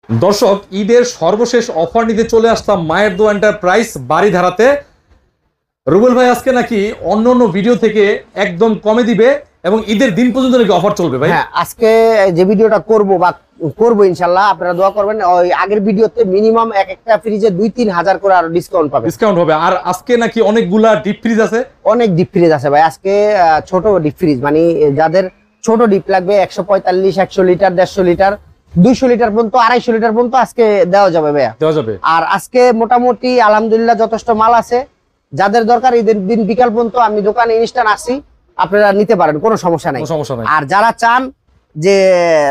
দর্শক, ঈদের সর্বশেষ অফার নিতে চলে আসলাম মায়ের দোয়া এন্টারপ্রাইজ বাড়িধারাতে। রুবেল ভাই আজকে নাকি অন্য অন্য ভিডিও থেকে একদম কমে দিবে এবং ঈদের দিন পর্যন্ত নাকি অফার চলবে ভাই। হ্যাঁ, আজকে যে ভিডিওটা করবো ইনশাআল্লাহ, আপনারা দোয়া করবেন। ওই আগের ভিডিওতে মিনিমাম একটা ফ্রিজে 2-3 হাজার করে আরো ডিসকাউন্ট হবে। আর আজকে নাকি অনেকগুলা ডিপ ফ্রিজ আছে, অনেক ডিপ ফ্রিজ আছে ভাই। আজকে ছোট ডিপ ফ্রিজ, মানে যাদের ছোট ডিপ লাগবে 145, 100 লিটার, 150 লিটার, 200 লিটার পর্যন্ত, 250 লিটার পর্যন্ত আজকে দেওয়া যাবে ভাইয়া, দেওয়া যাবে। আর আজকে মোটামুটি আলহামদুলিল্লাহ যথেষ্ট মাল আছে। যাদের দরকার ঈদের দিন বিকাল পর্যন্ত আমি দোকানে ইনস্ট্যান্ট আসি, আপনারা নিতে পারেন, কোনো সমস্যা নাই। আর যারা চান যে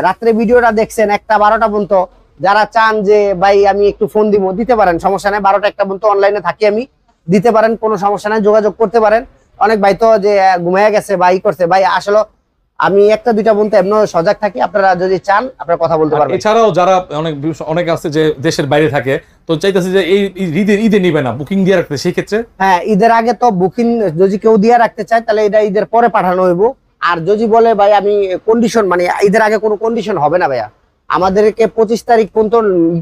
রাত্রে ভিডিওটা দেখছেন 1টা-12টা পর্যন্ত, যারা চান যে ভাই আমি একটু ফোন দিতে পারেন, সমস্যা নাই। 12টা-1টা পর্যন্ত অনলাইনে থাকি আমি, দিতে পারেন, কোনো সমস্যা নাই, যোগাযোগ করতে পারেন। অনেক ভাই তো যে ঘুমায় গেছে ভাই করছে, ভাই আসলে আমি 1টা-2টা পর্যন্ত এমন সজাগ থাকি, আপনারা যদি চান আপনারা কথা বলতে পারবেন। এছাড়াও যারা অনেক আছে যে দেশের বাইরে থাকে, তো চাইতেছে যে এই ঈদে নিবে না, বুকিং দিয়ে রাখতে, সেই ক্ষেত্রে হ্যাঁ, ঈদের আগে তো বুকিং যদি কেউ দিয়ে রাখতে চায় তাহলে এটা ঈদের পরে পাঠানো হইব। আর যদি বলে ভাই আমি কন্ডিশন, মানে ঈদের আগে কোনো কন্ডিশন হবে না ভাইয়া, আমাদেরকে 25 তারিখ পর্যন্ত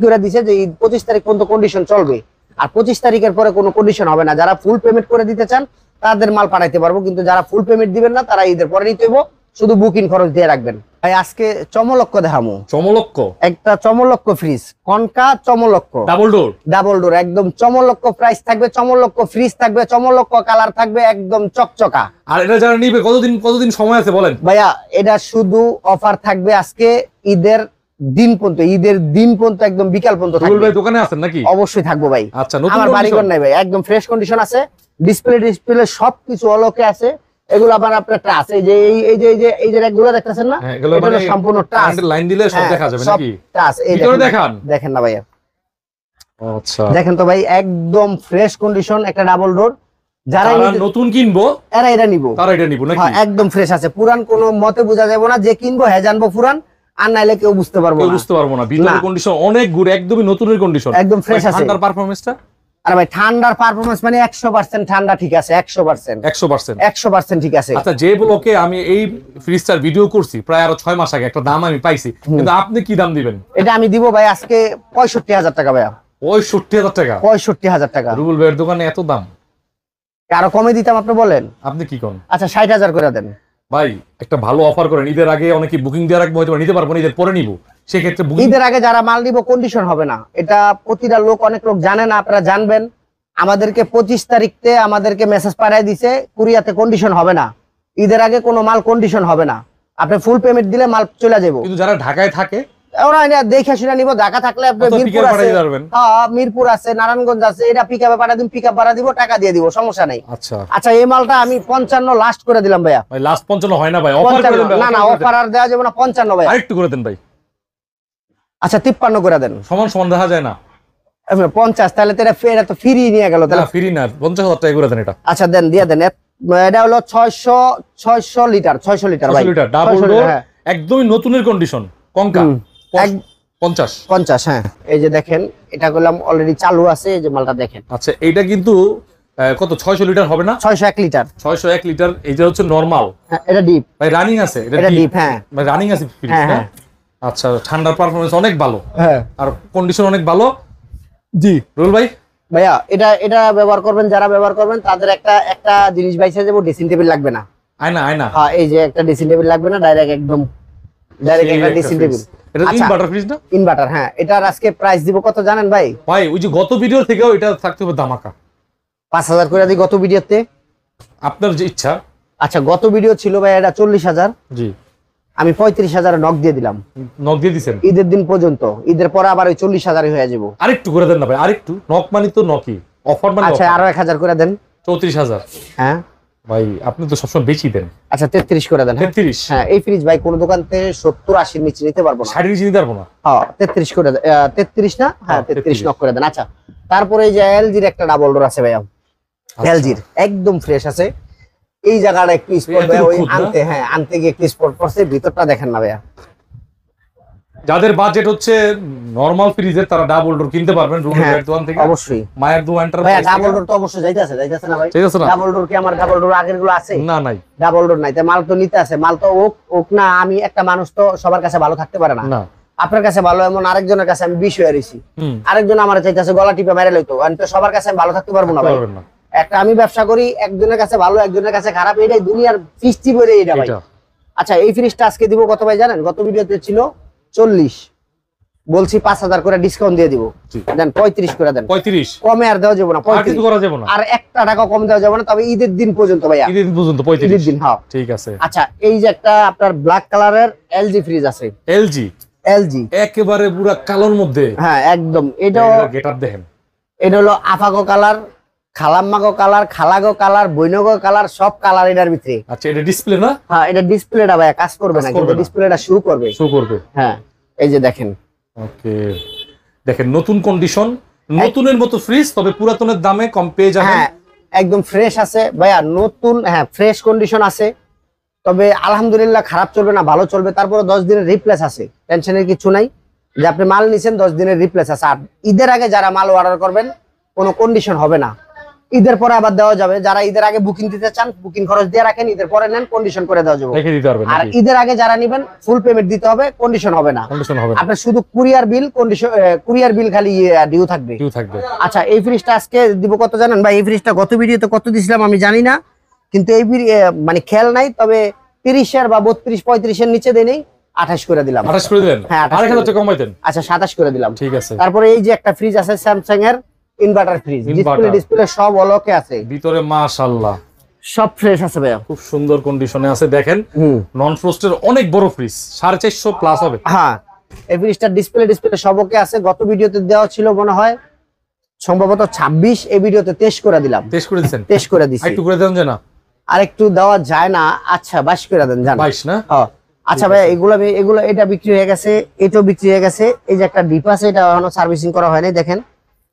করে দিছে যে 25 তারিখ পর্যন্ত কন্ডিশন চলবে। আর 25 তারিখের পরে কোনো কন্ডিশন হবে না। যারা ফুল পেমেন্ট করে দিতে চান তাদের মাল পাঠাইতে পারবো, কিন্তু যারা ফুল পেমেন্ট দিবেন না তারা ঈদের পরে নিতে হইব, শুধু বুকিং খরচ দিয়ে রাখবেন। ভাই আজকে চমলক্ষ দেখামু, চমলক্ষ একটা চমলক্ষ ফ্রিজ, কনকা চমলক্ষ ডাবল ডোর একদম চমলক্ষ প্রাইস থাকবে, চমলক্ষ ফ্রিজ থাকবে, চমলক্ষ কালার থাকবে, একদম চকচকা। আর এটা যারা নিবে কতদিন সময় আছে বলেন ভাইয়া? এটা শুধু অফার থাকবে আজকে ঈদের দিন পর্যন্ত, একদম বিকাল পর্যন্ত থাকবে। ভাই দোকানে আছেন নাকি? অবশ্যই থাকবো ভাই। আচ্ছা, আমার বাড়িঘর নাই ভাই, একদম ফ্রেশ কন্ডিশন আছে, ডিসপ্লে সবকিছু অলোকে আছে। এগুলো আবার আপনার টাচ, এই যে রেকগুলো দেখতেছেন না, এগুলো মানে সম্পূর্ণ টাচ, লাইন দিলে সব দেখা যাবে নাকি? টাচ, এই দেখেন না ভাইয়া? আচ্ছা, দেখেন তো ভাই, একদম ফ্রেশ কন্ডিশন, একটা ডাবল ডোর। যারা নতুন কিনবো তারা এটা নিবো নাকি? একদম ফ্রেশ আছে, পুরান কোনো মতে বোঝা যাবে না। যে কিনবো হ্যাঁ জানবো পুরান, আর নাইলে কেউ বুঝতে পারবো না। ভিতরের কন্ডিশন অনেক গুড, একদমই নতুনের কন্ডিশন, একদম ফ্রেশ আছে। ঠান্ডার পারফরম্যান্সটা, আরে ভাই ঠান্ডার পারফরম্যান্স মানে 100% ঠান্ডা, ঠিক আছে, 100% ঠিক আছে। আচ্ছা, যে ব্লকে আমি এই ফ্রিজটার ভিডিও করছি প্রায় আরো 6 মাস আগে, একটা দাম আমি পাইছি, কিন্তু আপনি কি দাম দিবেন? এটা আমি দিব ভাই আজকে 65,000 টাকা ভাইয়া। 65,000 টাকা? 65,000 টাকা। রুবেল ভাইয়ের দোকানে এত দাম? আরো কমে দিতাম, আপনি বলেন। আপনি কি কোন? আচ্ছা 60,000 করে দেন ভাই, একটা ভালো অফার করেন। ঈদের আগে অনেকে বুকিং দিয়ে রাখবো, হয়তো নিতে পারবো না, ঈদের পরে নিবো, সেক্ষেত্রে ঈদের আগে যারা মাল নিবো কন্ডিশন হবে না, এটা প্রতিটা অনেক লোক জানে না, আপনারা জানবেন। আমাদেরকে 25 তারিখতে আমাদেরকে মেসেজ পাঠিয়ে দিছে কুরিয়াতে কন্ডিশন হবে না, ঈদের আগে কোনো মাল কন্ডিশন হবে না, আপনি ফুল পেমেন্ট দিলে মাল চলে যাবে। কিন্তু যারা ঢাকায় থাকে ওরা দেখে শুনে নিব। ঢাকা থাকলে আপনি মিরপুর আছে, হ্যাঁ মিরপুর আছে, নারায়ণগঞ্জ আছে, এটা পিকআপে পাঠিয়ে দিন, পিকআপ ভাড়া দিব, টাকা দিয়ে দিব, সমস্যা নাই। আচ্ছা এই মালটা আমি 55 লাস্ট করে দিলাম ভাইয়া। ভাই লাস্ট 55 হয় না ভাই, অফার করে দেন। না অফার আর দেওয়া যাবে না, 55 ভাই, আরেকটু করে দেন ভাই। আচ্ছা 53 করে দেন, সমান দেখা যায় না 50, তাহলে এটা তো ফ্রি নিয়ে গেল, তাহলে ফ্রি না, 50,000 টাকা করে দেন এটা। আচ্ছা দেন, দিয়ে দেন। এটা হলো 600 লিটার ভাই, ডাবল ডোর, একদমই নতুনের কন্ডিশন, কনকা 50। হ্যাঁ, এই যে দেখেন, এটা করলাম অলরেডি চালু আছে, এই যে মালটা দেখেন। আচ্ছা, এইটা কিন্তু কত 600 লিটার হবে না? 601 লিটার। 601 লিটার, এইটা হচ্ছে নরমাল। হ্যাঁ, এটা ডিপ ভাই, রানিং আছে, এটা ডিপ। হ্যাঁ ভাই, রানিং আছে। হ্যাঁ। আচ্ছা, ঠান্ডার পারফরম্যান্স অনেক ভালো, হ্যাঁ, আর কন্ডিশন অনেক ভালো। জি রুল ভাইয়া, এটা ব্যবহার করবেন, যারা ব্যবহার করবেন তাদের একটা জিনিস বাইসে যাবো, ড্রেসিং টেবিল লাগবে না, আয়না। হ্যাঁ, এই যে একটা ড্রেসিং টেবিল লাগবে না, ডাইরেক্ট একটা ড্রেসিং টেবিল। এটা ইনভার্টার ফ্রিজ না? ইনভার্টার, হ্যাঁ। এটার আজকে প্রাইস দিব কত জানেন ভাই? ভাই ওই যে গত ভিডিও থেকেও এটা থাকতে হবে ধামাকা, 5,000 করে দিই গত ভিডিওতে, আপনার যে ইচ্ছা। আচ্ছা, গত ভিডিও ছিল ভাই এটা 40,000, জি, আমি 35,000 নক দিয়ে দিলাম। নক দিয়ে দিবেন ঈদের দিন পর্যন্ত, ঈদের পরে আবার ওই 40,000 হয়ে যাবো। আরেকটু করে দেন না ভাই, আরেকটু। নক মানে তো নকই, অফার মানে। আচ্ছা আরো 1,000 করে দেন, 34,000। হ্যাঁ ভাই, আপনি তো সবসময় বেশি দেন। আচ্ছা 33 করে দেন। 33? হ্যাঁ, এই ফ্রিজ ভাই কোন দোকান থেকে 70-80 নিচে নিতে পারবো না, 60 নিচে নিতে পারবো না। হ্যাঁ 33 করে দেন। 33 না? হ্যাঁ 33 নক করে দেন। আচ্ছা, তারপরে এই যে এলজির একটা ডাবল ডোর আছে ভাইয়া, এলজির একদম ফ্রেশ আছে। এই জায়গাটা একটু স্পট ভাই, ওই আনতে গিয়ে একটু স্পট পড়ছে, ভিতরটা দেখেন না ভাইয়া। যাদের বাজেট হচ্ছে নরমাল ফ্রিজের, তারা ডাবল ডোর কিনতে পারবেন রুবেল দোকান থেকে। অবশ্যই মায়ের দোয়া এন্টারপ্রাইজ। ডাবল ডোর তো অবশ্যই যাইতাছে না ভাই? ডাবল ডোর কি আমার ডাবল ডোর আগের গুলো আছে? না, নাই, ডাবল ডোর নাই। তাই মাল তো নিতে আছে, মাল তো ওক না। আমি একটা মানুষ তো সবার কাছে ভালো থাকতে পারে না। আপনার কাছে ভালো এমন আরেকজনের কাছে আমি 20 হয়ে রইছি, আরেকজন আমার চাইতেছে গলা টিপে মেরে লইতো, আমি তো সবার কাছে আমি ভালো থাকতে পারবো না ভাই। একটা আমি ব্যবসা করি, একজনের কাছে ভালো একজনের কাছে খারাপ, এটাই দুনিয়ার সৃষ্টি বলে এটা ভাই। আচ্ছা এই ফ্রিজটা আজকে দিব কত ভাই জানেন? গত ভিডিওতে ছিল 40, বলছি 5000 করে ডিসকাউন্ট দিয়ে দিব, দেন 35 করে দেন। 35 কমে আর দেওয়া যাবে না, 35 করা যাবে না, আর 1 টাকা কম দেওয়া যাবে না, তবে ঈদের দিন পর্যন্ত ভাইয়া, ঈদের দিন পর্যন্ত 35 ঈদের দিন। হ্যাঁ ঠিক আছে। আচ্ছা এই যে একটা আপনার ব্ল্যাক কালারের এলজি ফ্রিজ আছে, এলজি একেবারে পুরো কালোর মধ্যে, হ্যাঁ একদম। এটা গেটআপ দেখেন, এটা হলো আফাগো কালার, খালাম্মাগো কালার, খালাগো কালার, বৈনগো কালার, সব কালার এটার ভিতরে। আচ্ছা এটা ডিসপ্লে না? হ্যাঁ এটা ডিসপ্লেটা ভাই কাজ করবে না, কিন্তু ডিসপ্লেটা শো করবে। হ্যাঁ এই যে দেখেন, ওকে দেখেন নতুন কন্ডিশন, নতুনের মতো ফ্রিজ, তবে পুরাতনের দামে কম পেয়ে যাবেন। হ্যাঁ একদম ফ্রেশ আছে ভাইয়া, নতুন, হ্যাঁ ফ্রেশ কন্ডিশন আছে, তবে আলহামদুলিল্লাহ খারাপ চলবে না, ভালো চলবে। তারপরে 10 দিনের রিপ্লেস আছে, টেনশনের কিছু নাই, যে আপনি মাল নিছেন 10 দিনের রিপ্লেস আছে। আর ঈদের আগে যারা মাল অর্ডার করবেন কোনো কন্ডিশন হবে না, ঈদের পরে আবার দেওয়া যাবে। যারা ঈদের আগে বুকিং দিতে চান বুকিং খরচ দিয়ে রাখেন, ঈদের পরে নেন কন্ডিশন করে দেওয়া যাবে। আর ঈদের আগে যারা নেবেন ফুল পেমেন্ট দিতে হবে, কন্ডিশন হবে না। আপনার শুধু কুরিয়ার বিল খালি ডিউ থাকবে। আচ্ছা এই ফ্রিজটা আজকে দিব কত জানেন ভাই? এই ফ্রিজটা গত ভিডিওতে কত দিছিলাম আমি জানি না, কিন্তু এই মানে খেয়াল নাই, তবে 30 বা 32-35 এর নিচে দেই নেই, 28 করে দিলাম। 28 করে দেন? হ্যাঁ 1000 টাকা কমাই দেন। আচ্ছা 27 করে দিলাম, ঠিক আছে। তারপরে এই যে একটা ফ্রিজ আছে স্যামসাং এর ইনভার্টার ফ্রিজ, ডিসপ্লে সব অলকে আছে, ভিতরে মাশাআল্লাহ সব ফ্রেশ আছে ভাইয়া, খুব সুন্দর কন্ডিশনে আছে। দেখেন নন ফ্রস্টের অনেক বড় ফ্রিজ, 450 প্লাস হবে। হ্যাঁ এই ফ্রিজটার ডিসপ্লে সব ওকে আছে। গত ভিডিওতে দেওয়া ছিল মনে হয় সম্ভবত 26, এই ভিডিওতে 23 করে দিলাম। 23 করে দিবেন? 23 করে দিছি। একটু করে দেন যে না, আর একটু দেওয়া যায় না? আচ্ছা 22 করে দেন জান। 22 না? হ্যাঁ আচ্ছা ভাই এগুলো এটা বিক্রি হয়ে গেছে, এটাও বিক্রি হয়ে গেছে। এই যে একটা ডিপ আছে, এটা এখনো সার্ভিসিং করা হয়নি, দেখেন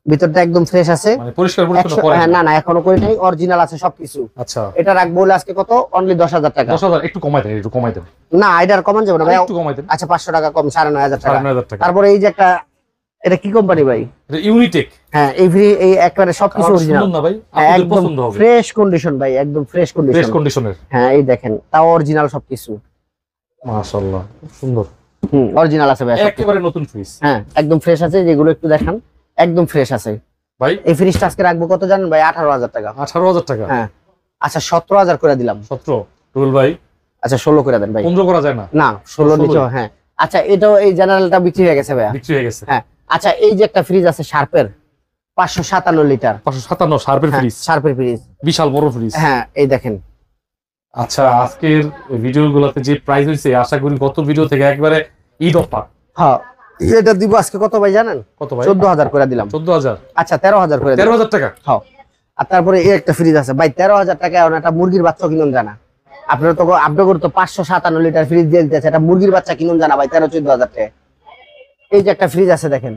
ভিতরটা একদম ফ্রেশ আছে, মানে পরিষ্কার পরিচ্ছন্ন করা। হ্যাঁ না এখনো করি নাই, অরিজিনাল আছে সবকিছু। আচ্ছা এটা রাখবো বলে আজকে কত? অনলি 10000 টাকা। 10000 একটু কমাই দেন, না এটার কমান যাবে না ভাই, একটু কমাই দেন। আচ্ছা 500 টাকা কম, 9500 টাকা। 9500 টাকা। তারপরে এই যে একটা, এটা কি কোম্পানি ভাই? এটা ইউনিটেক। হ্যাঁ এই একবারে সবকিছু অরিজিনাল না ভাই, আপনাদের পছন্দ হবে। ফ্রেশ কন্ডিশন ভাই, একদম ফ্রেশ কন্ডিশনের। হ্যাঁ এই দেখেন, তাও অরিজিনাল সবকিছু, মাশাআল্লাহ খুব সুন্দর। অরিজিনাল আছে ভাই, একেবারে নতুন ফ্রিজ। হ্যাঁ একদম ফ্রেশ আছে, যেগুলো একটু দেখান একদম ফ্রেশ আছে ভাই। এই ফ্রিজটা আজকে রাখবো কত জানেন ভাই? 18000 টাকা। 18000 টাকা? হ্যাঁ আচ্ছা 17000 করে দিলাম। 17 রুল ভাই? আচ্ছা 16 করে দেন ভাই। 15 করা যায় না? না 16 নিচে। হ্যাঁ আচ্ছা এটাও এই জেনারেলটা বিক্রি হয়ে গেছে ভাই, বিক্রি হয়ে গেছে। হ্যাঁ আচ্ছা এই যে একটা ফ্রিজ আছে শার্পের, 557 লিটার। 557 শার্পের ফ্রিজ? শার্পের ফ্রিজ, বিশাল বড় ফ্রিজ। হ্যাঁ এই দেখেন। আচ্ছা আজকের ভিডিওগুলোতে যে প্রাইস হইছে, আশা করি গত ভিডিও থেকে একবারে ঈদ অফার। হ্যাঁ এটা দিব আজকে কত ভাই জানেন? কত ভাই? 14000 করে দিলাম। 14000? আচ্ছা 13000 করে দিলাম। 13000 টাকা? হ্যাঁ। আর তারপরে এই একটা ফ্রিজ আছে ভাই, 13000 টাকা এখন একটা মুরগির বাচ্চা কিনুন জানা। আপনারা তো তো 557 লিটার ফ্রিজ দিয়ে দিতেছে, একটা মুরগির বাচ্চা কিনুন জানা ভাই 13-14000 টাকা। এই যে একটা ফ্রিজ আছে দেখেন,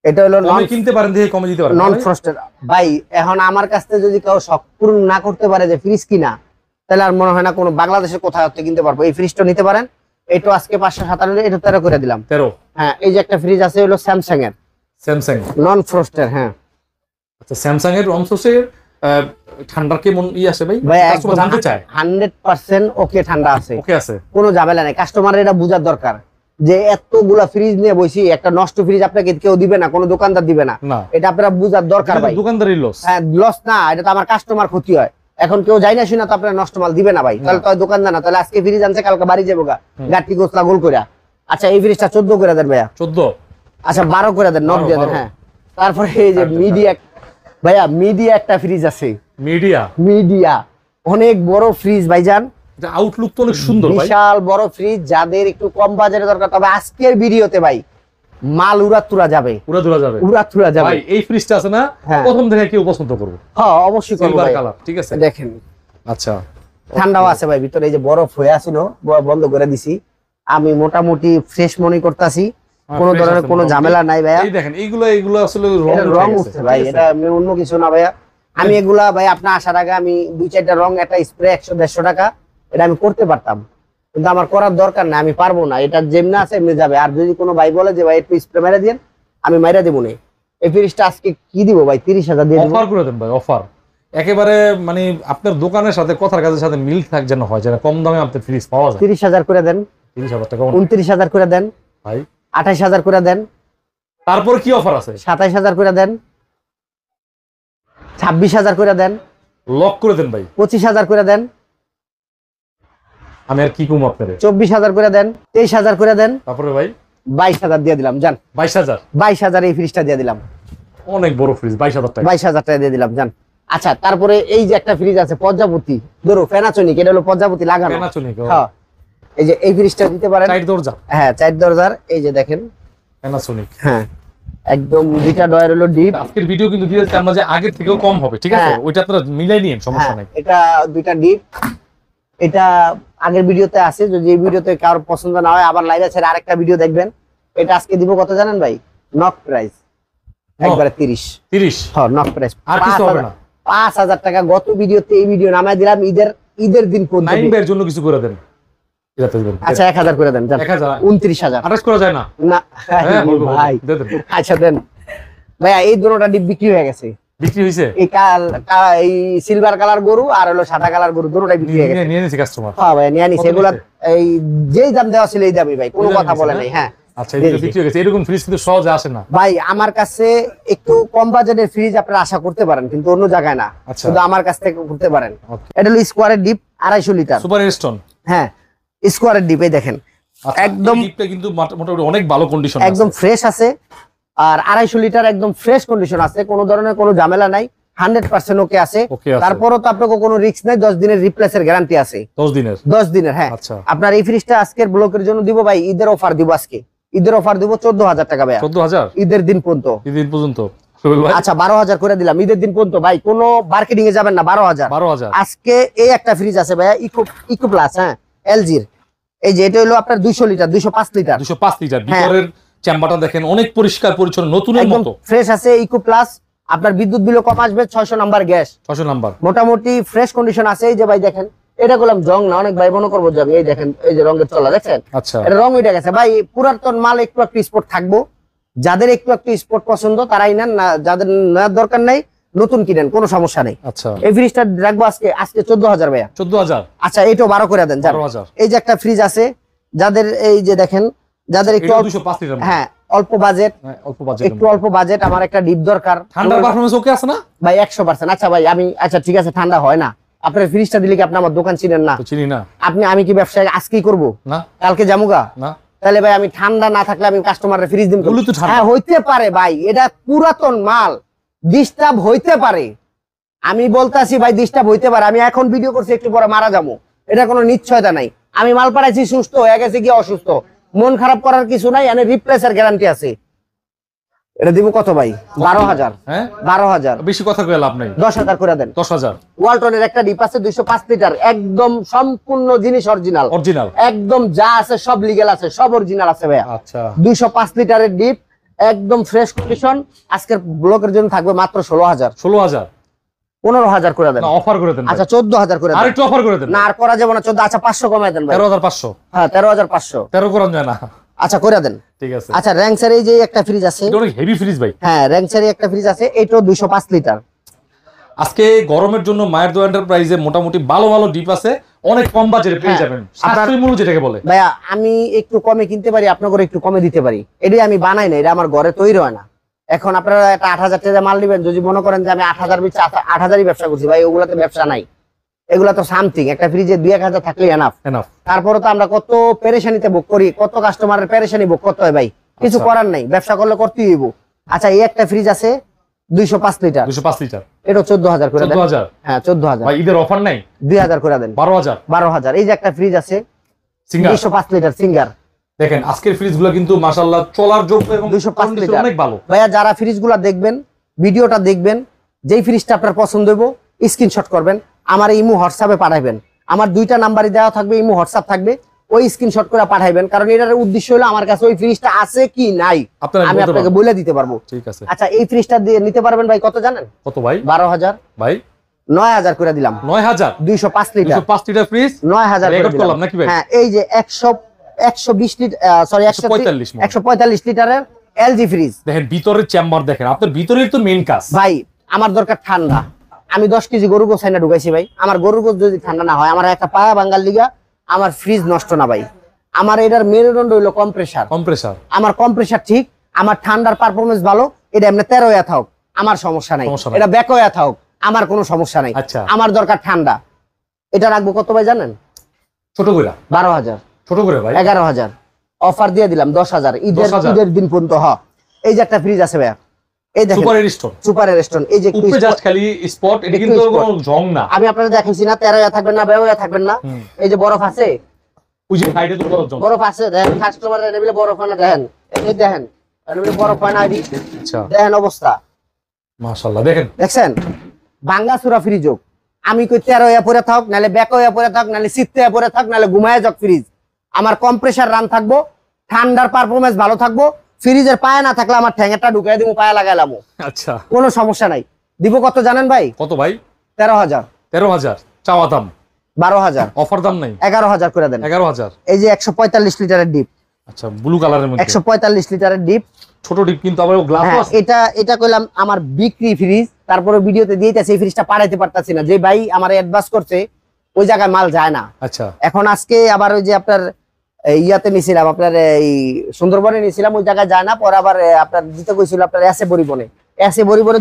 এটা হলো নন কিনতে পারেন, দেখে কমে দিতে পারেন, নন ফ্রস্টেড ভাই। এখন আমার কাছ থেকে যদি কেউ শখ পূরণ না করতে পারে যে ফ্রিজ কিনা, তাহলে আর মনে হয় না কোনো বাংলাদেশে কোথাও কিনতে পারবো। এই ফ্রিজটা নিতে পারেন, এটা আজকে 557, এটা 13 করে দিলাম। 13? হ্যাঁ এই যে একটা ফ্রিজ আছে হলো স্যামসাং এর, স্যামসাং নন ফ্রস্টেড। হ্যাঁ আচ্ছা স্যামসাং এর নন ফ্রস্টেড ঠান্ডার কেমন আছে ভাই? কাস্টমার জানতে চায়। 100% ওকে ঠান্ডা আছে, ওকে আছে, কোনো ঝামেলা নাই। কাস্টমারের এটা বোঝার দরকার যে এতগুলা ফ্রিজ নিয়ে বসি, একটা নষ্ট ফ্রিজ আপনাকে কেউ দিবে না, কোনো দোকানদার দিবে না, এটা আপনারা বুঝার দরকার ভাই। দোকানদারি লস? হ্যাঁ লস না, এটা তো আমার কাস্টমার ক্ষতি হয়। এখন কেউ যাই না শুনে তো আপনারা নষ্ট মাল দিবে না ভাই, তাহলে তো দোকানদার না। তাহলে আজকে ফ্রিজ আনছে, কালকে বাড়ি যাবো গা গাটি গোসলা গোল করে। আচ্ছা এই ফ্রিজটা 14 করে দেন ভাইয়া। 14? আচ্ছা 12 করে দেন, নক দিয়ে দেন। হ্যাঁ তারপরে এই যে মিডিয়া ভাইয়া, মিডিয়া একটা ফ্রিজ আছে। মিডিয়া অনেক বড় ফ্রিজ ভাইজান, আউটলুক তো অনেক সুন্দর, বিশাল বড় ফ্রিজ। যাদের একটু কম বাজারে দরকার, তবে আজকের ভিডিওতে ভাই মাল উড়াতুরা যাবে, উড়াতুরা যাবে। ভাই এই ফ্রিজটা আছে না, প্রথম থেকে কেউ পছন্দ করবে? হ্যাঁ অবশ্যই করবে ভাই, ঠিক আছে দেখেন। আচ্ছা ঠান্ডাও আছে ভাই ভিতরে, এই যে বরফ হয়ে আছিল, বন্ধ করে দিছি। আমি মোটামুটি ফ্রেশ মনে করতেছি, কোন ধরনের কোনো ঝামেলা নাই ভাইয়া। এই দেখেন এইগুলো আসলে রং উঠছে ভাই, এটা অন্য কিছু না ভাইয়া। আমি এগুলা ভাই আপনার আসার আগে আমি 2-4টা রং, একটা স্প্রে 100-150 টাকা, এটা আমি করতে পারতাম, কিন্তু আমার করার দরকার না, আমি পারবো না। এটা যেমনি আছে এমনি যাবে। আর যদি কোনো ভাই বলে যে ভাই একটু স্প্রে মেরে দেন, আমি মাইরা দেবো না। এই ফ্রিজটা আজকে কি দিব ভাই? 30000 দিয়ে অফার করে দেন ভাই, অফার একেবারে, মানে আপনার দোকানের সাথে কথার কাজের সাথে মিল থাক যেন হয়, যেন কম দামে আপনার ফ্রিজ পাওয়া যায়। 30000 করে দেন, 30000 টাকা 29000 করে দেন ভাই। 28,000 করে দেন। তারপর কি অফার আছে? 27,000 করে দেন। 26,000 করে দেন। লক করে দেন ভাই। 25,000 করে দেন। আমি আর কি কম আপনারে? 24,000 করে দেন। 23,000 করে দেন। তারপরে ভাই 22,000 দিয়ে দিলাম জান। 22,000। 22,000 এই ফ্রিজটা দিয়ে দিলাম। অনেক বড় ফ্রিজ, 22,000 টাকা। 22,000 টাকা দিয়ে দিলাম জান। আচ্ছা, তারপরে এই যে একটা ফ্রিজ আছে পর্যাপতি, ধরো প্যানাসোনিক, এটা হলো পর্যাপতি লাগানো। প্যানাসোনিক। হ্যাঁ, এই যে এই ফ্রিজটা দিতে পারেন। 4 দরজা। হ্যাঁ, 4 দরজার, এই যে দেখেন প্যানাসোনিক। হ্যাঁ, একদম দুইটা ডয়ার হলো ডিপ। আজকের ভিডিও কিন্তু দিয়েছে আমরা যে আগের থেকেও কম হবে, ঠিক আছে? ওইটা আপনারা মিলাই নিন, সমস্যা নাই। এটা দুইটা ডিপ, এটা আগের ভিডিওতে আছে। যদি এই ভিডিওতে কারোর পছন্দ না হয় আবার লাইভে ছেড়ে আরেকটা ভিডিও দেখবেন। এটা আজকে দিব কত জানেন ভাই? নক প্রাইস একবারে 30। হ্যাঁ, নক প্রাইস। আর কিছু হবে না। 5,000 টাকা গত ভিডিওতে এই ভিডিও নামায় দিলাম ঈদের দিন পর্যন্ত। নাইম ভাইয়ের জন্য কিছু করে দেন। আচ্ছা, 1,000 করে দেন। 29,000 28 করা যায় না? না ভাই, আচ্ছা দেন ভাইয়া। এই দুটোটা ডিপ বিক্রি হয়ে গেছে। বিক্রি হইছে? এই সিলভার কালার গরু আর হলো সাদা কালার গরু দুটোটাই বিক্রি হয়ে গেছে। নিয়ে নিছে কাস্টমার। হ্যাঁ ভাই, নিয়ে নিছে। এগুলা এই যেই দাম দেওয়া ছিল এই দামই ভাই, কোনো কথা বলে নাই। হ্যাঁ, আচ্ছা, এগুলো বিক্রি হয়ে গেছে। এরকম ফ্রিজ কিন্তু সহজে আসে না ভাই। আমার কাছে একটু কম বাজেটের ফ্রিজ আপনারা আশা করতে পারেন, কিন্তু অন্য জায়গায় না, শুধু আমার কাছ থেকে করতে পারেন। এটা হলো স্কোয়ারের ডিপ 250 লিটার সুপার স্টোন। হ্যাঁ, স্কোয়ারের ডিপ। এই দেখেন একদম ডিপটা কিন্তু মোটামুটি অনেক ভালো কন্ডিশন, একদম ফ্রেশ আছে। আর 250 লিটার একদম ফ্রেশ কন্ডিশন আছে, কোনো ধরনের কোনো ঝামেলা নাই, 100% ওকে আছে। তারপরও তো আপনাকে কোনো রিস্ক নাই, 10 দিনের রিপ্লেসের গ্যারান্টি আছে। 10 দিনের। হ্যাঁ, আপনার এই ফ্রিজটা আজকের ব্লকের জন্য দিব ভাই, ঈদের অফার দিব। আজকে ঈদের অফার দিব 14,000 টাকা ভাই। 14,000 ঈদের দিন পর্যন্ত। ঈদের পর্যন্ত। আচ্ছা, 12,000 করে দিলাম ঈদের দিন পর্যন্ত ভাই, কোনো মার্কেটিং এ যাবেন না। 12,000 আজকে। এই একটা ফ্রিজ আছে ভাইয়া, ইকো প্লাস। হ্যাঁ, এলজির। এই যে এটা হলো আপনার 200 লিটার 205 লিটার। 205 লিটার। ভিতরের চেম্বারটা দেখেন অনেক পরিষ্কার পরিচ্ছন্ন, নতুনের মতো ফ্রেশ আছে। Eco plus. আপনার বিদ্যুৎ বিলও কম আসবে। 600 নাম্বার গ্যাস। 600 নাম্বার। মোটামুটি ফ্রেশ কন্ডিশন আছে। এই যে ভাই দেখেন, এটা করলাম জং না, অনেক ভাই মনে করবো যাবে। এই দেখেন, এই যে রঙের চলা দেখছেন? আচ্ছা, এটা রং উঠে গেছে ভাই। পুরাতন মাল একটু স্পট থাকবো। যাদের একটু স্পট পছন্দ তারাই নেন, না যাদের নেওয়ার দরকার নাই নতুন কিনেন, কোনো সমস্যা নেই। আচ্ছা, এই ফ্রিজটা রাখবো আজকে 14,000 ভাইয়া। 14,000। আচ্ছা, এইটাও 12 করে দেন। 12,000। এই যে একটা ফ্রিজ আছে, যাদের এই যে দেখেন, যাদের একটু 205 লিটার। হ্যাঁ, অল্প বাজেট, একটু অল্প বাজেট, আমার একটা ডিপ দরকার। ঠান্ডার পারফরম্যান্স ওকে আছে না ভাই? 100%। আচ্ছা ভাই, আচ্ছা ঠিক আছে, ঠান্ডা হয় না। আপনার ফ্রিজটা দিলে কি আপনি আমার দোকান চিনেন না? চিনি না। আমি কি ব্যবসায় আজকেই করব না, কালকে জামুগা না? তাহলে ভাই আমি ঠান্ডা না থাকলে আমি কাস্টমারের ফ্রিজ দিন। হ্যাঁ, হইতে পারে ভাই, এটা পুরাতন মাল, ডিস্টার্ব হইতে পারে। আমি বলতাছি ভাই, ডিস্টার্ব হইতে পারে। আমি এখন ভিডিও করছি, একটু পরে মারা যাবো, এটা কোনো নিশ্চয়তা নাই। আমি মাল পাঠাইছি সুস্থ, হয়ে গেছে কি অসুস্থ, মন খারাপ করার কিছু নাই। এনে রিপ্লেসের গ্যারান্টি আছে। এটা দিব কত ভাই? 12,000। হ্যাঁ, 12,000। বেশি কথা কয়ে লাভ নাই। 10,000 করে দেন। 10,000। ওয়ালটনের একটা ডিপ আছে 205 লিটার, একদম সম্পূর্ণ জিনিস অরিজিনাল। একদম যা আছে সব লিগ্যাল আছে, সব অরিজিনাল আছে ভাইয়া। আচ্ছা, 205 লিটারের ডিপ, একদম ফ্রেশ কন্ডিশন। আজকের ব্লকের জন্য থাকবে মাত্র 16,000। 15,000 করে দেন। অফার করে দেন। আচ্ছা, 14,000 করে দেন। আরেকটু অফার করে দেন। না, আর করা যাবে না। 14। আচ্ছা, 500 কমায় দেন ভাই। 13,500। হ্যাঁ, 13,500। 13 করা যায় না? আচ্ছা, করে দেন। ঠিক আছে। আচ্ছা, র্যাঙ্কসার এই যে একটা ফ্রিজ আছে, এটা অনেক হেভি ফ্রিজ ভাই। হ্যাঁ, র্যাঙ্কসারি একটা ফ্রিজ আছে, এটাও 205 লিটার। আজকে গরমের জন্য মায়ের দোয়া এন্টারপ্রাইজে মোটামুটি ভালো ভালো ডিপ আছে, অনেক কম বাজেটে পেয়ে যাবেন। সাশ্রয়ী মূল্য যেটাকে বলে। ভাইয়া, আমি একটু কমে কিনতে পারি, আপনাকে একটু কমে দিতে পারি। এটাই আমি বানাই না, এটা আমার ঘরে তৈরি হয় না। এখন আপনারা একটা 8,000 টাকা মাল নিবেন, যদি মনে করেন যে আমি 8,000ই ব্যবসা করছি, ভাই ওগুলাতে ব্যবসা নাই। এগুলা তো সামথিং, একটা ফ্রিজে 2-1,000 থাকলে এনাফ। তারপরে তো আমরা কত পেরেশানিতে ভোগ করি, কত কাস্টমারের পেরেশানি ভোগ করতে হয় ভাই, কিছু করার নাই, ব্যবসা করলে করতেই হইব। আচ্ছা, এই একটা ফ্রিজ আছে 205 লিটার। 205 লিটার। এটা 14,000 করে দেন। 14,000? হ্যাঁ, 14,000। ভাই, ঈদের অফার নাই? 2,000 করে দেন। 12,000। 12,000। এই যে একটা ফ্রিজ আছে 205 লিটার সিঙ্গার। দেখেন, আজকের ফ্রিজগুলো কিন্তু মাশাআল্লাহ চলার যোগ্য এবং 205 লিটার অনেক ভালো। ভাইয়া, যারা ফ্রিজগুলো দেখবেন, ভিডিওটা দেখবেন, যেই ফ্রিজটা আপনার পছন্দ হইব স্ক্রিনশট করবেন, আমার ইমো হোয়াটসঅ্যাপে পাঠাবেন। আমার 2টা নাম্বারই দেওয়া থাকবে, ইমো হোয়াটসঅ্যাপ থাকবে, ওই স্ক্রিনশট করে পাঠাইবেন। কারণ এটার উদ্দেশ্য হলো আমার কাছে ওই ফ্রিজটা আছে কি নাই আমি আপনাকে বলে দিতে পারবো। ঠিক আছে। আচ্ছা, এই ফ্রিজটা দিয়ে নিতে পারবেন ভাই, কত জানেন? কত ভাই? 12,000। ভাই, 9,000 করে দিলাম। 9,000? 205 লিটার। 205 লিটার ফ্রিজ 9,000 করে করলাম নাকি ভাই? হ্যাঁ, এই যে 120 লিটার, সরি 145 লিটারের এলজি ফ্রিজ। দেখেন ভিতরের চেম্বার দেখেন, আপনার ভিতরের তো মেইন কাজ। ভাই, আমার দরকার ঠান্ডা। আমি 10 কেজি গরু গোছ ঢুকাইছি ভাই, আমার গরুর গোছ যদি ঠান্ডা না হয়, আমার একটা পায়া বাঙ্গাল লিগা আমার ফ্রিজ নষ্ট না ভাই। আমার এটার মেরুদণ্ড হইলো কম্প্রেসার। আমার কম্প্রেসার ঠিক, আমার ঠান্ডার পারফরমেন্স ভালো, এটা এমনি 13 থাক আমার সমস্যা নাই, এটা ব্যাক হয়ে থাক আমার কোনো সমস্যা নাই। আমার দরকার ঠান্ডা। এটা রাখবো কত ভাই জানেন? ছোট করে 12,000, ছোট করে ভাই 11,000, অফার দিয়ে দিলাম 10,000 ঈদের দিন পর্যন্ত। এই যে একটা ফ্রিজ আছে ভাইয়া, এই দেখেন সুপার স্টোন, এই যে উপরে জাস্ট খালি স্পট, এটা কিন্তু কোনো জং না। আমি আপনাদের দেখাইছি না 13 থাকবেন না, 12 থাকবেন না। এই যে বরফ আছে, ওই যে সাইডে তো বরফ আছে, দেখেন কাস্টমার এনেবিলে বরফ না, দেখেন এই দেখেন এনেবিলে বরফ হয় না। আচ্ছা দেখেন অবস্থা, মাশাআল্লাহ দেখেন, দেখছেন ভাঙ্গা সুরা ফ্রিজ। আমি কই 13 পরে থাক, নালে ব্যাক হয়ে পরে থাক, নালে সিটতে পরে থাক, নালে ঘুমায় যাক ফ্রিজ, আমার কম্প্রেসার রান থাকবো, ঠান্ডার পারফরমেন্স ভালো থাকবো। ফ্রিজের পায়া না থাকলে আমার ঠ্যাঙ্গেরটা ঢুকাই দিব, পায়া লাগাইলাম। আচ্ছা কোনো সমস্যা নাই। দিব কত জানেন ভাই? কত ভাই? 13,000। 13,000 চাওয়া দাম, 12,000 অফার দাম নাই, 11,000 করে দেন। 11,000। এই যে 145 লিটারের ডিপ। আচ্ছা ব্লু কালারের মধ্যে 145 লিটারের ডিপ, ছোট ডিপ কিন্তু আবার গ্লাস আছে। এটা কইলাম আমার বিক্রি ফ্রিজ, তারপরে ভিডিওতে দিয়েছে এই ফ্রিজটা পাঠাইতে পারতাছি না, যে ভাই আমার অ্যাডভান্স করছে ওই জায়গায় মাল যায় না। আচ্ছা এখন আজকে আবার ওই যে আপনার ইয়াতে নিছিলাম, আপনার এই সুন্দরবনে নিছিলাম, ওই জায়গায় যায় না। পরে আবার আপনার দিতে কইছিল আপনার এসে পরিবহনে,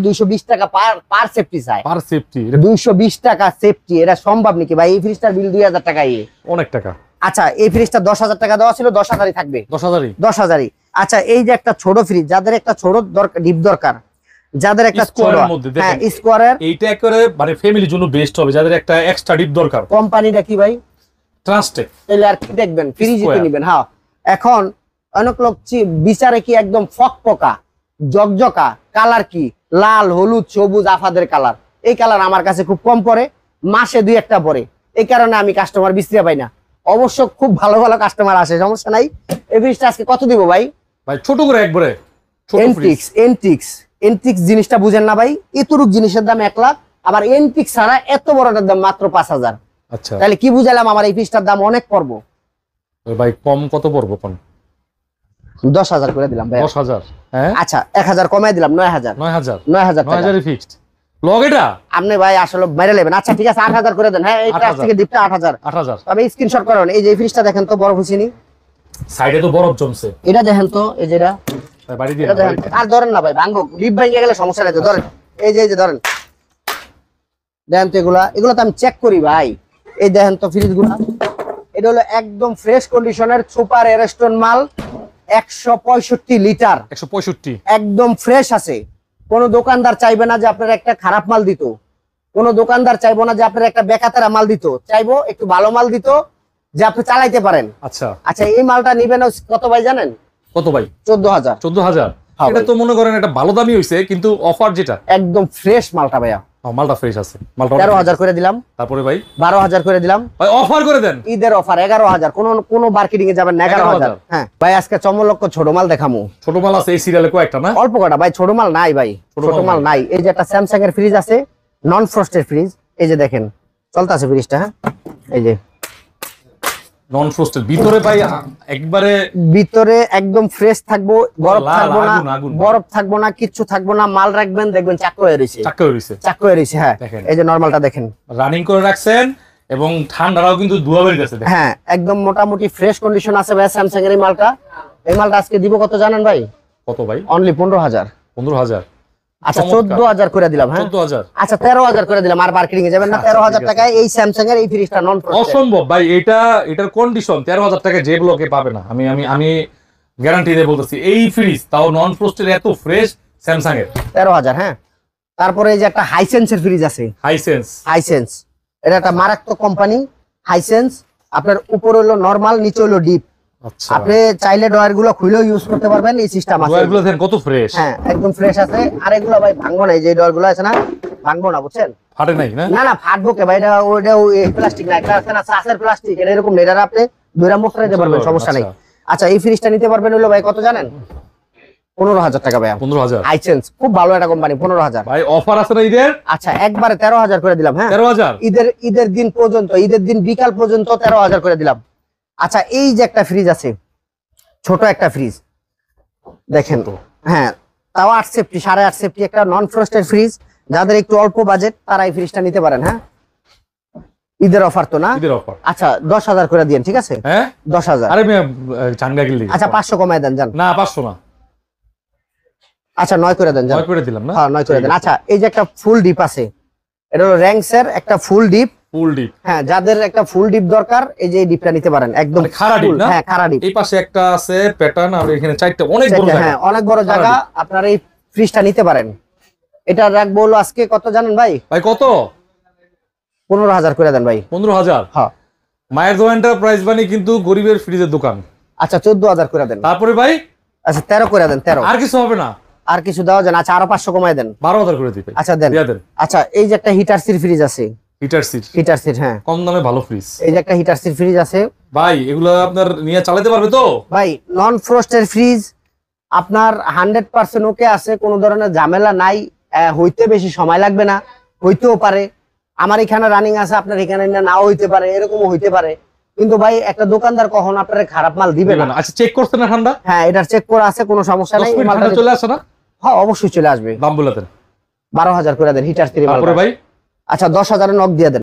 220 টাকা পার সেফটি চাই। পার সেফটি 220 টাকা সেফটি, এটা সম্ভব নাকি ভাই? এই ফ্রিজটার বিল 2000 টাকা, অনেক টাকা। আচ্ছা এই ফ্রিজটা 10,000 টাকা দেওয়া ছিল, 10,000ই থাকবে। 10,000ই। আচ্ছা এই যে একটা ছোট ফ্রিজ, যাদের একটা ছোট ডিপ দরকার, যাদের একটা ছোট স্কোয়ারের, এইটা একেবারে মানে ফ্যামিলির জন্য বেস্ট হবে, যাদের একটা এক্সট্রা ডিপ দরকার। কোম্পানিটা কি ভাই? ট্রাস্টেড। তাহলে আর কি দেখবেন, ফ্রিজই তো নেবেন। হ্যাঁ এখন অনেক লোক বিচারে কি একদম ফকফকা জকজকা কালার, কি লাল হলুদ সবুজ আফাদের কালার, এই কালার আমার কাছে খুব কম পড়ে, মাসে 2-1টা পরে, এই কারণে আমি কাস্টমার বিস্তারিত পাই না। অবশ্য খুব ভালো ভালো কাস্টমার আসে, সমস্যা নাই। এই ফ্রিজটা আজকে কত দিব ভাই? ভাই ছোট করে একবারে এনটিক্স জিনিসটা বুঝেন না ভাই, এতটুক জিনিসের দাম 1 লাখ, আবার এনটিক্স ছাড়া এত বড়টার দাম মাত্র 5,000। আচ্ছা তাহলে কি বুঝালাম, আমার এই ফ্রিজটার দাম অনেক পড়বো। ভাই কম কত পড়বো? কোন 10,000 করে দিলাম ভাই। 10,000? হ্যাঁ আচ্ছা 1000 কমাই দিলাম, 9,000 9,000 ফিক্সড লগ এটা। আপনি ভাই আসলে মেরে নেবেন। আচ্ছা ঠিক আছে 8,000 করে দেন। হ্যাঁ এই ট্রাক থেকে ডিপটা 8,000। তবে স্ক্রিনশট করেন। এই যে ফ্রিজটা দেখেন তো, বরফ হইছিনি, সাইডে তো বরফ জমছে। এটা দেখেন তো, এই যেটা ভাই বাড়ি দিয়ে আর ধরেন না ভাই, ভাঙো ডিপ ভাঙে গেলে সমস্যা নাই তো, ধরেন এই যে ধরেন, দেখেন তো এগুলো তো আমি চেক করি ভাই। এই দেখেন তো ফ্রিজগুলো, এটা হলো একদম ফ্রেশ কন্ডিশনের সুপার এরস্টোন মাল, 165 লিটার, 165 একদম ফ্রেশ আছে। কোন দোকানদার চাইবে না যে আপনার একটা খারাপ মাল দিত, কোন দোকানদার চাইবো না যে আপনার একটা বেকাতারা মাল দিত, চাইবো একটু ভালো মাল দিত যে আপনি চালাইতে পারেন। আচ্ছা আচ্ছা এই মালটা নিবেন কত ভাই জানেন? কত ভাই? 14,000। 14,000? এটা তো মনে করেন একটা ভালো দামই হইছে, কিন্তু অফার যেটা একদম ফ্রেশ মালটা ভাইয়া, মালটা ফ্রেশ আছে। মালটা 13,000 করে দিলাম। তারপরে ভাই 12,000 করে দিলাম ভাই, অফার করে দেন, ঈদের অফার 11,000। কোন মার্কেটিং এ যাবেন না, 11,000। হ্যাঁ ভাই আজকে চমলক্ষ ছোট মাল দেখামু। ছোট মাল আছে এই সিরিয়ালে কয়েকটা না, অল্প কটা ভাই, ছোট মাল নাই ভাই, ছোট মাল নাই। এই যে একটা স্যামসাং এর ফ্রিজ আছে, নন ফ্রস্টেড ফ্রিজ, এই যে দেখেন চলতেছে ফ্রিজটা। হ্যাঁ এই যে নন ফ্রস্টেড, ভিতরে ভাই একবারে ভিতরে একদম ফ্রেশ থাকবো, বরফ থাকবো না, কিচ্ছু থাকবো না। মাল রাখবেন দেখবেন চাক হয়ে রয়েছে। হ্যাঁ এই যে নরমালটা দেখেন রানিং করে রাখছেন, এবং ঠান্ডাটাও কিন্তু ধোয়া বের গেছে। হ্যাঁ একদম মোটামুটি ফ্রেশ কন্ডিশন আছে ভাই স্যামসাং এর এই মালটা। এই মালটা আজকে দিব কত জানেন ভাই? কত ভাই? অনলি 15,000। 15,000? আচ্ছা 14,000 করে দিলাম। হ্যাঁ 14,000? আচ্ছা 13,000 করে দিলাম। আর মার্কেটিং এ যাবেন না, 13,000 টাকায় এই স্যামসাং এর এই ফ্রিজটা নন ফ্রস্টেড। অসম্ভব ভাই, এটার কন্ডিশন 13,000 টাকা যে ব্লকে পাবে না। আমি গ্যারান্টি দিয়ে বলতেছি, এই ফ্রিজ তাও নন ফ্রস্টেড, এত ফ্রেশ স্যামসাং এর 13,000। হ্যাঁ তারপরে এই যে একটা হাইসেন্স এর ফ্রিজ আছে, হাইসেন্স এটা একটা মারাত্মক কোম্পানি হাইসেন্স। আপনার উপর হলো নরমাল, নিচে হলো ডিপ। আচ্ছা আপনি চাইলে ডয়ার গুলো খুলেও ইউজ করতে পারবেন, এই সিস্টেম আছে। ডয়ার গুলো দেখেন কত ফ্রেশ। হ্যাঁ একদম ফ্রেশ আছে। আর এগুলো ভাই ভাঙবো না, এই যে ডয়ার গুলো আছে না, ভাঙবো না, বুঝছেন? ফাটে নাই না? না ফাটবো কে ভাই, এটা প্লাস্টিক না, এটা আছে না চাষের প্লাস্টিক, এটা এরকম নেই, এটা আপনি দুইরা মুখ রাখতে পারবেন, সমস্যা নেই। আচ্ছা এই ফ্রিজটা নিতে পারবেন হলো ভাই কত জানেন? 15,000 টাকা ভাই। 15,000? হাইসেন্স খুব ভালো একটা কোম্পানি, 15,000 ভাই। অফার আছে না ঈদের? আচ্ছা একবারে 13,000 করে দিলাম। হ্যাঁ 13,000 ঈদের দিন পর্যন্ত, ঈদের দিন বিকাল পর্যন্ত 13,000 করে দিলাম। আচ্ছা এই যে একটা ফ্রিজ আছে, ছোট একটা ফ্রিজ দেখেন তো, হ্যাঁ তাও 8 সেফটি, 8.5 সেফটি, একটা নন ফ্রস্টেড ফ্রিজ। যাদের একটু অল্প বাজেট তারা এই ফ্রিজটা নিতে পারেন। হ্যাঁ ঈদের অফার তো না? ঈদের অফার। আচ্ছা 10,000 করে দিন, ঠিক আছে? হ্যাঁ 10,000। আরে মিয়া চাঙ্গা গিলি। আচ্ছা 500 কমায় দেন জান। না 500 না। আচ্ছা 9 করে দেন জান। 9 করে দিলাম না? হ্যাঁ 9 করে দেন। আচ্ছা এই যে একটা ফুল ডিপ আছে, এটা হলো র্যাঙ্কসের একটা ফুল ডিপ। ফুল ডিপ। হ্যাঁ, যাদের একটা ফুল ডিপ দরকার এই যে এই ডিপটা নিতে পারেন, একদম মানে খাড়া ডিপ না? হ্যাঁ খাড়া ডিপ। এই পাশে একটা আছে প্যাটার্ন, আর এখানে চারটা, অনেক বড় জায়গা। হ্যাঁ অনেক বড় জায়গা, আপনারা এই ফ্রিজটা নিতে পারেন। এটা রাখবো হলো আজকে কত জানেন ভাই? ভাই কত? 15,000 করে দেন ভাই। 15,000? হ্যাঁ। মায়ের দোয়া এন্টারপ্রাইজ মানে কিন্তু গরিবের ফ্রিজের দোকান। আচ্ছা 14,000 করে দেন। তারপরে ভাই? আচ্ছা 13 করে দেন। 13 আর কিছু হবে না? আর কিছু দেওয়া যান। আচ্ছা আরো 500 কমায় দেন। 12,000 করে দিবে। আচ্ছা দেন। দিয়া দেন। আচ্ছা এই যে একটা হিটার সির ফ্রিজ আছে। Heater seat? হিটার সিট, হ্যাঁ কম দামে ভালো ফ্রিজ। এই যে একটা হিটার সির ফ্রিজ আছে ভাই, এগুলো আপনার নিয়ে চালাতে পারবে তো? ভাই। নন ফ্রস্টের ফ্রিজ আপনার 100% ওকে আছে, কোনো ধরনের ঝামেলা নাই। হইতে বেশি সময় লাগবে না, হইতেও পারে। আমার এখানে রানিং আছে, আপনার এখানে নাও হইতে পারে, এরকমও হইতে পারে। কিন্তু ভাই একটা দোকানদার কখনো আপনার খারাপ মাল দিবে না। আচ্ছা চেক করছেন না ঠান্ডা? হ্যাঁ এটার চেক করা আছে, কোনো সমস্যা নাই। ঠান্ডা চলে আসে না? হ্যাঁ অবশ্যই চলে আসবে। দাম বলে দেন। 12,000 করে দেন হিটার সির। তারপরে ভাই? আচ্ছা 10,000 নক দিয়ে দেন।